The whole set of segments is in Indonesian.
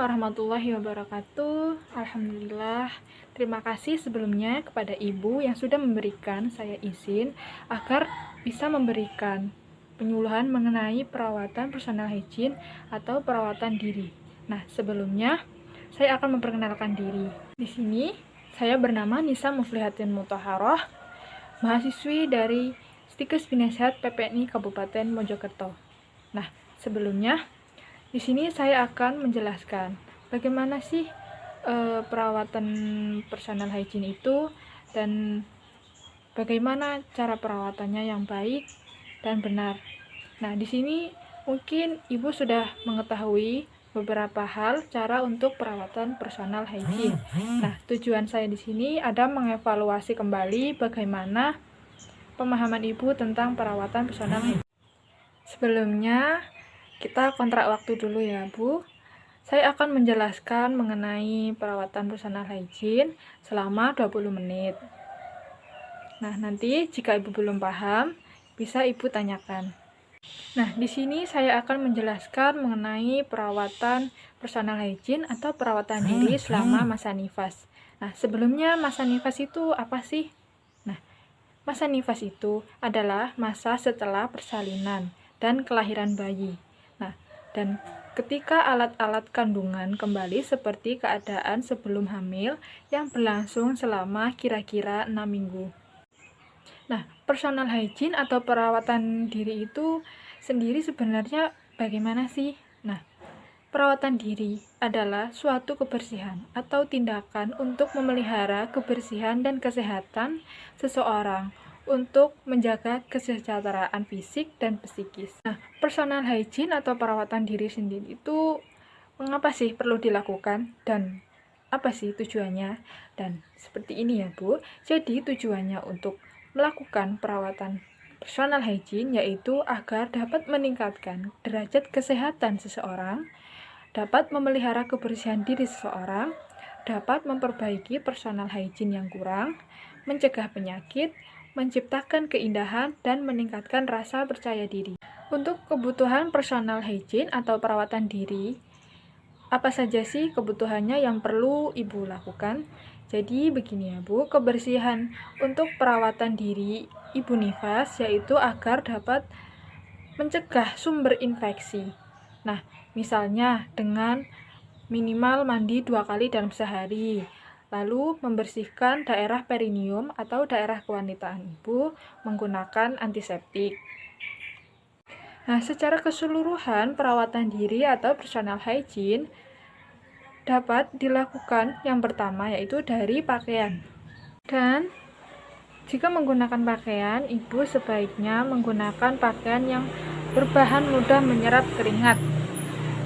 warahmatullahi wabarakatuh. Alhamdulillah. Terima kasih sebelumnya kepada Ibu yang sudah memberikan saya izin agar bisa memberikan penyuluhan mengenai perawatan personal hygiene atau perawatan diri. Nah, sebelumnya saya akan memperkenalkan diri. Di sini saya bernama Nisa Muflihatin Muthaharoh, mahasiswi dari Stikes Binasihat PPNI Kabupaten Mojokerto. Nah, sebelumnya di sini saya akan menjelaskan bagaimana sih perawatan personal hygiene itu dan bagaimana cara perawatannya yang baik dan benar. Nah, di sini mungkin Ibu sudah mengetahui beberapa hal cara untuk perawatan personal hygiene. Nah, tujuan saya di sini ada mengevaluasi kembali bagaimana pemahaman Ibu tentang perawatan personal hygiene. Sebelumnya, kita kontrak waktu dulu ya, Bu. Saya akan menjelaskan mengenai perawatan personal hygiene selama 20 menit. Nah, nanti jika Ibu belum paham, bisa Ibu tanyakan. Nah, di sini saya akan menjelaskan mengenai perawatan personal hygiene atau perawatan diri selama masa nifas. Nah, sebelumnya masa nifas itu apa sih? Nah, masa nifas itu adalah masa setelah persalinan dan kelahiran bayi. Nah, dan ketika alat-alat kandungan kembali seperti keadaan sebelum hamil yang berlangsung selama kira-kira 6 minggu. Nah, personal hygiene atau perawatan diri itu sendiri sebenarnya bagaimana sih? Nah, perawatan diri adalah suatu kebersihan atau tindakan untuk memelihara kebersihan dan kesehatan seseorang untuk menjaga kesejahteraan fisik dan psikis. Nah, personal hygiene atau perawatan diri sendiri itu mengapa sih perlu dilakukan dan apa sih tujuannya? Dan seperti ini ya, Bu. Jadi tujuannya untuk melakukan perawatan personal hygiene yaitu agar dapat meningkatkan derajat kesehatan seseorang, dapat memelihara kebersihan diri seseorang, dapat memperbaiki personal hygiene yang kurang, mencegah penyakit, menciptakan keindahan, dan meningkatkan rasa percaya diri. Untuk kebutuhan personal hygiene atau perawatan diri, apa saja sih kebutuhannya yang perlu Ibu lakukan? Jadi begini ya, Bu, kebersihan untuk perawatan diri Ibu nifas yaitu agar dapat mencegah sumber infeksi. Nah, misalnya dengan minimal mandi 2 kali dalam sehari, lalu membersihkan daerah perineum atau daerah kewanitaan Ibu menggunakan antiseptik. Nah, secara keseluruhan perawatan diri atau personal hygiene dapat dilakukan yang pertama yaitu dari pakaian. Dan jika menggunakan pakaian, Ibu sebaiknya menggunakan pakaian yang berbahan mudah menyerap keringat.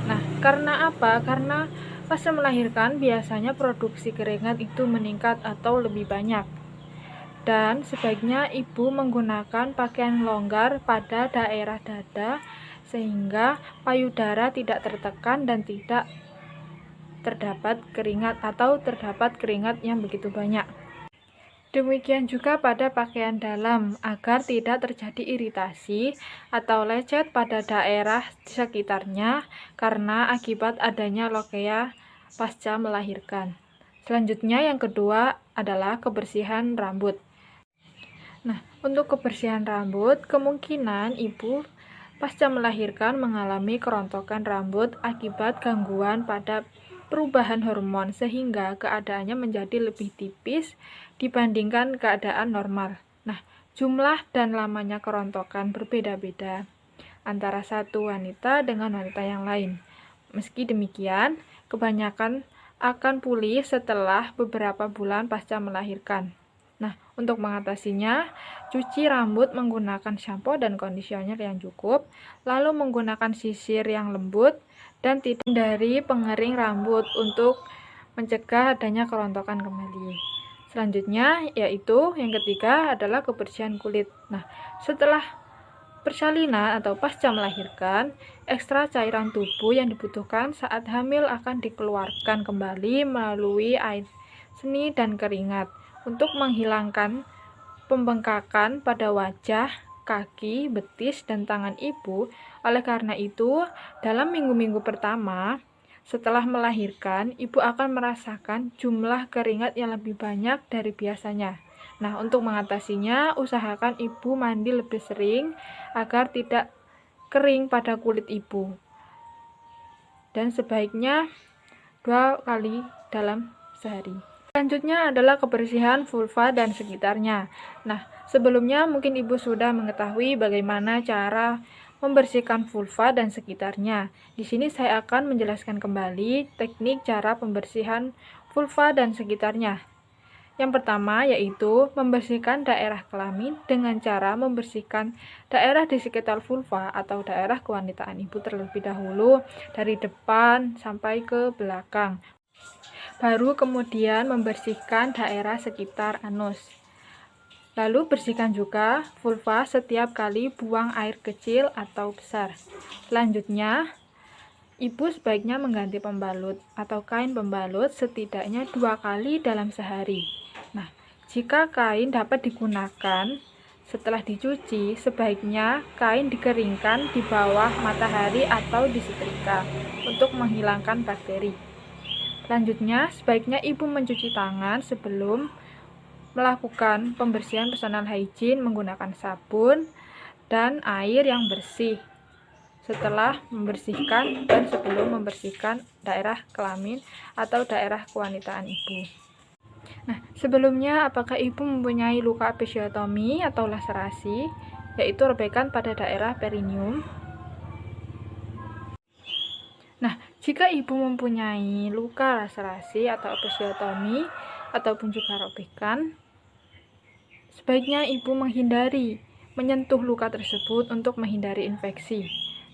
Nah, karena apa? Karena pasca melahirkan biasanya produksi keringat itu meningkat atau lebih banyak. Dan sebaiknya Ibu menggunakan pakaian longgar pada daerah dada sehingga payudara tidak tertekan dan tidak terdapat keringat atau terdapat keringat yang begitu banyak. Demikian juga pada pakaian dalam agar tidak terjadi iritasi atau lecet pada daerah sekitarnya karena akibat adanya lokeya pasca melahirkan. Selanjutnya yang kedua adalah kebersihan rambut. Nah, untuk kebersihan rambut, kemungkinan Ibu pasca melahirkan mengalami kerontokan rambut akibat gangguan pada perubahan hormon sehingga keadaannya menjadi lebih tipis dibandingkan keadaan normal. Nah, jumlah dan lamanya kerontokan berbeda-beda antara satu wanita dengan wanita yang lain. Meski demikian, kebanyakan akan pulih setelah beberapa bulan pasca melahirkan. Nah, untuk mengatasinya, cuci rambut menggunakan shampoo dan kondisioner yang cukup, lalu menggunakan sisir yang lembut, dan tidak hindari pengering rambut untuk mencegah adanya kerontokan kembali. Selanjutnya, yaitu yang ketiga adalah kebersihan kulit. Nah, setelah persalinan atau pasca melahirkan, ekstra cairan tubuh yang dibutuhkan saat hamil akan dikeluarkan kembali melalui air seni dan keringat untuk menghilangkan pembengkakan pada wajah, kaki, betis, dan tangan Ibu. Oleh karena itu, dalam minggu-minggu pertama, Setelah melahirkan, ibu akan merasakan jumlah keringat yang lebih banyak dari biasanya. Nah, untuk mengatasinya, usahakan ibu mandi lebih sering agar tidak kering pada kulit ibu. Dan sebaiknya 2 kali dalam sehari. Selanjutnya adalah kebersihan vulva dan sekitarnya. Nah, sebelumnya mungkin ibu sudah mengetahui bagaimana cara membersihkan vulva dan sekitarnya. Di sini saya akan menjelaskan kembali teknik cara pembersihan vulva dan sekitarnya. Yang pertama yaitu membersihkan daerah kelamin dengan cara membersihkan daerah di sekitar vulva atau daerah kewanitaan ibu terlebih dahulu dari depan sampai ke belakang. Baru kemudian membersihkan daerah sekitar anus. Lalu bersihkan juga vulva setiap kali buang air kecil atau besar. Selanjutnya, ibu sebaiknya mengganti pembalut atau kain pembalut setidaknya 2 kali dalam sehari. Nah, jika kain dapat digunakan setelah dicuci, sebaiknya kain dikeringkan di bawah matahari atau disetrika untuk menghilangkan bakteri. Selanjutnya, sebaiknya ibu mencuci tangan sebelum melakukan pembersihan personal hygiene menggunakan sabun dan air yang bersih setelah membersihkan dan sebelum membersihkan daerah kelamin atau daerah kewanitaan ibu. Nah, sebelumnya apakah ibu mempunyai luka episiotomi atau laserasi, yaitu robekan pada daerah perineum? Nah, jika ibu mempunyai luka laserasi atau episiotomi ataupun juga robekan, sebaiknya ibu menghindari menyentuh luka tersebut untuk menghindari infeksi.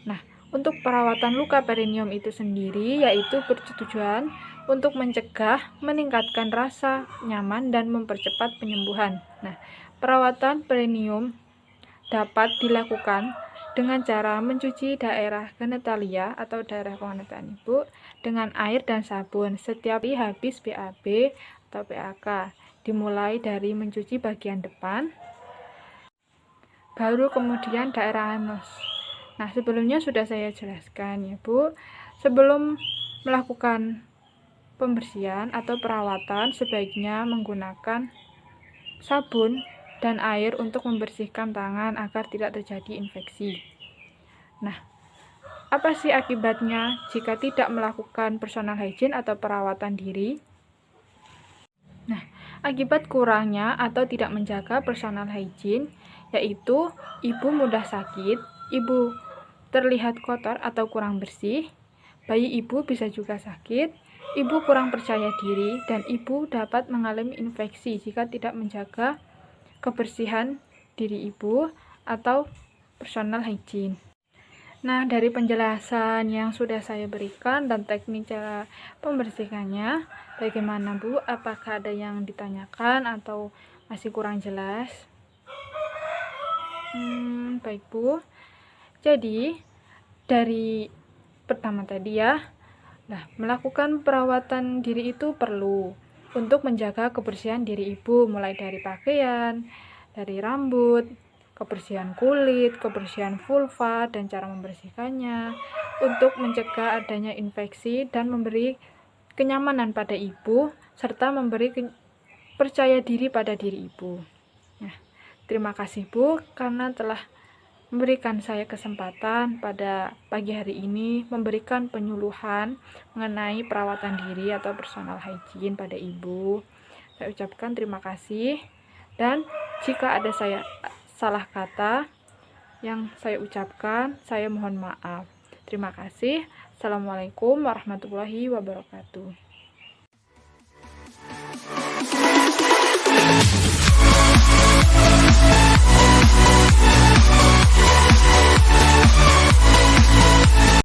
Nah, untuk perawatan luka perineum itu sendiri yaitu bertujuan untuk mencegah, meningkatkan rasa nyaman dan mempercepat penyembuhan. Nah, perawatan perineum dapat dilakukan dengan cara mencuci daerah genitalia atau daerah kewanitaan ibu dengan air dan sabun setiap kali habis BAB atau PAK. Dimulai dari mencuci bagian depan, baru kemudian daerah anus. Nah, sebelumnya sudah saya jelaskan ya Bu, sebelum melakukan pembersihan atau perawatan sebaiknya menggunakan sabun dan air untuk membersihkan tangan agar tidak terjadi infeksi. Nah, apa sih akibatnya jika tidak melakukan personal hygiene atau perawatan diri? Nah, akibat kurangnya atau tidak menjaga personal hygiene yaitu ibu mudah sakit, ibu terlihat kotor atau kurang bersih, bayi ibu bisa juga sakit, ibu kurang percaya diri, dan ibu dapat mengalami infeksi jika tidak menjaga kebersihan diri ibu atau personal hygiene. Nah, dari penjelasan yang sudah saya berikan dan teknik cara pembersihannya, bagaimana Bu? Apakah ada yang ditanyakan atau masih kurang jelas? Baik Bu. Jadi, dari pertama tadi ya, nah, melakukan perawatan diri itu perlu untuk menjaga kebersihan diri ibu, mulai dari pakaian, dari rambut, kebersihan kulit, kebersihan vulva, dan cara membersihkannya untuk mencegah adanya infeksi dan memberi kenyamanan pada ibu serta memberi percaya diri pada diri ibu. Nah, terima kasih Bu karena telah memberikan saya kesempatan pada pagi hari ini memberikan penyuluhan mengenai perawatan diri atau personal hygiene pada ibu. Saya ucapkan terima kasih, dan jika ada salah kata yang saya ucapkan, saya mohon maaf. Terima kasih. Assalamualaikum warahmatullahi wabarakatuh.